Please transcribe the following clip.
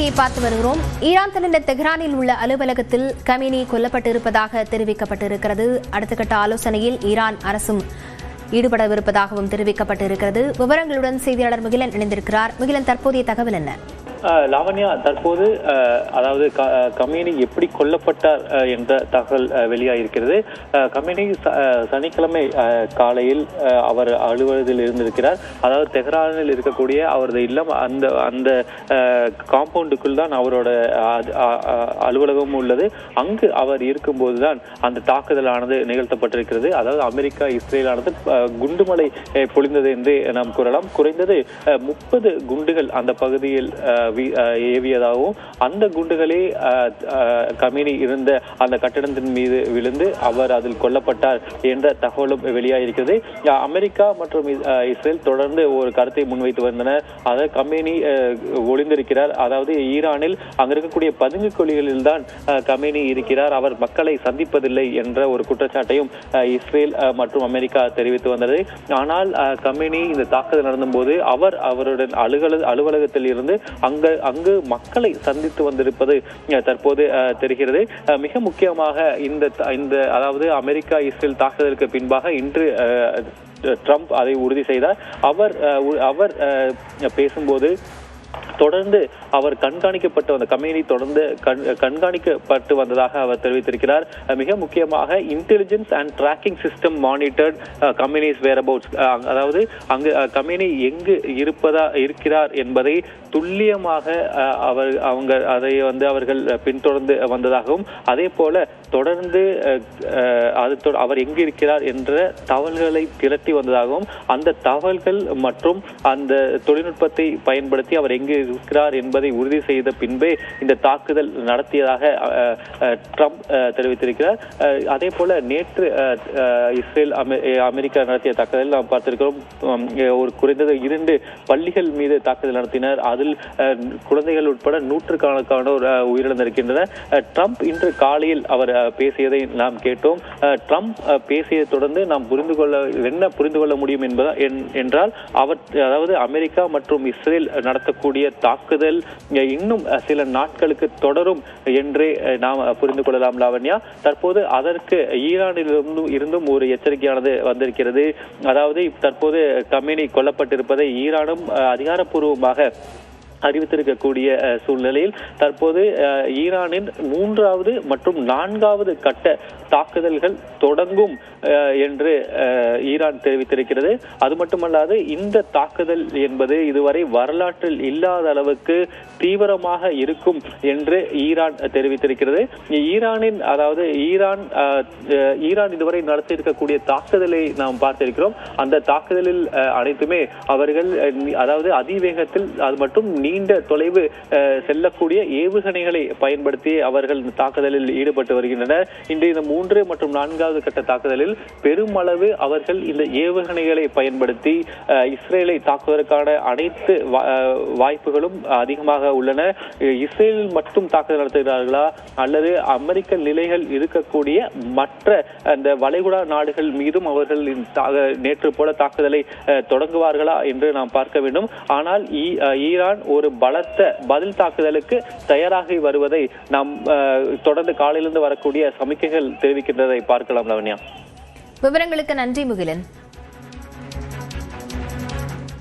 செய்தியை பார்த்து வருகிறோம். ஈரான் தலைநகர் தெஹ்ரானில் உள்ள அலுவலகத்தில் கமீனி கொல்லப்பட்டிருப்பதாக தெரிவிக்கப்பட்டிருக்கிறது. அடுத்த கட்ட ஆலோசனையில் ஈரான் அரசும் ஈடுபடவிருப்பதாகவும் தெரிவிக்கப்பட்டிருக்கிறது. விவரங்களுடன் செய்தியாளர் முகிலன் இணைந்திருக்கிறார். முகிலன், தற்போதைய தகவல் என்ன? லாவண்யா, தற்போது அதாவது கமீனி எப்படி கொல்லப்பட்டார் என்ற தகவல் வெளியாகிருக்கிறது. கமீனி சனிக்கிழமை காலையில் அவர் அலுவலகத்தில் இருந்திருக்கிறார். அதாவது தெஹ்ரானில் இருக்கக்கூடிய அவரது இல்லம், அந்த காம்பவுண்டுக்குள் தான் அவரோட அலுவலகமும் உள்ளது. அங்கு அவர் இருக்கும்போதுதான் அந்த தாக்குதலானது நிகழ்த்தப்பட்டிருக்கிறது. அதாவது அமெரிக்கா இஸ்ரேலானது குண்டுமலை பொழிந்தது என்று நாம் கூறலாம். குறைந்தது 30 குண்டுகள் அந்த பகுதியில் ஏவியதாகவும் அந்த குண்டுகளே கமீனி இருந்த அந்த கட்டிடத்தின் மீது விழுந்து அவர் அதில் கொல்லப்பட்டார் என்ற தகவலும் வெளியாகிருக்கிறது. அமெரிக்கா மற்றும் இஸ்ரேல் தொடர்ந்து ஒரு கருத்தை முன்வைத்து வந்தனர். அதாவது கமீனி ஒளிந்திருக்கிறார், அதாவது ஈரானில் அங்க இருக்கக்கூடிய பதுங்கு குழிகளில் தான் கமீனி இருக்கிறார், அவர் மக்களை சந்திப்பதில்லை என்ற ஒரு குற்றச்சாட்டையும் இஸ்ரேல் மற்றும் அமெரிக்கா தெரிவித்து வந்தது. ஆனால் கமீனி இந்த தாக்குதல் நடந்தபோது அவருடன் அலுவலகத்தில் இருந்து அங்கு மக்களை சந்தித்து வந்திருப்பது தற்போது தெரிகிறது. மிக முக்கியமாக இந்த அதாவது அமெரிக்கா இஸ்ரேல் தாக்குதலுக்கு பின்பாக இன்று ட்ரம்ப் அதை உறுதி செய்தார். அவர் பேசும்போது தொடர்ந்து அவர் கண்காணிக்கப்பட்டு வந்த கமீனி தொடர்ந்து கண்காணிக்கப்பட்டு வந்ததாக அவர் தெரிவித்திருக்கிறார். மிக முக்கியமாக intelligence and tracking system monitored Khamenei's whereabouts, அதாவது அங்கு கமீனி எங்கு இருக்கிறார் என்பதை துல்லியமாக அவர்கள் பின்தொடர்ந்து வந்ததாகவும், அதே போல தொடர்ந்து அவர் எங்கு இருக்கிறார் என்ற தகவல்களை திரட்டி வந்ததாகவும், அந்த தகவல்கள் மற்றும் அந்த தொழில்நுட்பத்தை பயன்படுத்தி அவர் எங்கு இருக்கிறார் என்பதை உறுதி செய்த பின்பே இந்த தாக்குதல் நடத்தியதாக ட்ரம்ப் தெரிவித்திருக்கிறார். அதே போல நேற்று இஸ்ரேல் அமெரிக்கா நடத்திய தாக்குதல் நாம் பார்த்திருக்கிறோம். ஒரு குறைந்தது 2 பள்ளிகள் மீது தாக்குதல் நடத்தினர். அதில் குழந்தைகள் உட்பட 100கணக்கானோர் உயிரிழந்திருக்கின்றனர். ட்ரம்ப் இன்று காலையில் அவர் பேசியதை நாம் கேட்டோம். ட்ரம்ப் பேசியதை தொடர்ந்து நாம் புரிந்து கொள்ள முடியும் என்றால் அதாவது அமெரிக்கா மற்றும் இஸ்ரேல் நடத்தக்கூடிய தாக்குதல் இன்னும் சில நாட்களுக்கு தொடரும் என்றே நாம் புரிந்து கொள்ளலாம் லாவண்யா. தற்போது அதற்கு ஈரானிலிருந்தும் ஒரு எச்சரிக்கையானது வந்திருக்கிறது. அதாவது தற்போது கமீனி கொல்லப்பட்டிருப்பதை ஈரானும் அதிகாரப்பூர்வமாக அறிவித்திருக்கக்கூடிய சூழ்நிலையில் தற்போது ஈரானின் 3வது மற்றும் 4வது கட்ட தாக்குதல்கள் தொடங்கும் என்று ஈரான் தெரிவித்திருக்கிறது. அது மட்டுமல்லாது இந்த தாக்குதல் என்பது இதுவரை வரலாற்றில் இல்லாத அளவுக்கு தீவிரமாக இருக்கும் என்று ஈரான் தெரிவித்திருக்கிறது. ஈரான் இதுவரை நடத்தியிருக்கக்கூடிய தாக்குதலை நாம் பார்த்திருக்கிறோம். அந்த தாக்குதலில் அனைத்துமே அவர்கள் அதாவது அதிவேகத்தில் அது மட்டும் நீண்ட தொலைவு செல்லக்கூடிய ஏவுகணைகளை பயன்படுத்தி அவர்கள் தாக்குதலில் ஈடுபட்டு வருகின்றனர். இன்று இந்த 3 மற்றும் 4வது கட்ட தாக்குதலில் பெருமளவு அவர்கள் இந்த ஏவுகணைகளை பயன்படுத்தி இஸ்ரேலை தாக்குவதற்கான அனைத்து வாய்ப்புகளும் அதிகமாக உள்ளன. இஸ்ரேலில் மட்டும் தாக்குதல் நடத்துகிறார்களா அல்லது அமெரிக்க நிலைகள் இருக்கக்கூடிய மற்ற அந்த வளைகுடா நாடுகள் மீதும் அவர்கள் நேற்று போல தாக்குதலை தொடங்குவார்களா என்று நாம் பார்க்க வேண்டும். ஆனால் ஈரான் ஒரு பலத்த பதில் தாக்குதலுக்கு தயாராகி வருவதை நாம் தொடர்ந்து காலையிலிருந்து வரக்கூடிய சமிக்கைகள் தெரிவிக்கின்றதை பார்க்கலாம் லாவண்யா. விவரங்களுக்கு நன்றி முகிலன்.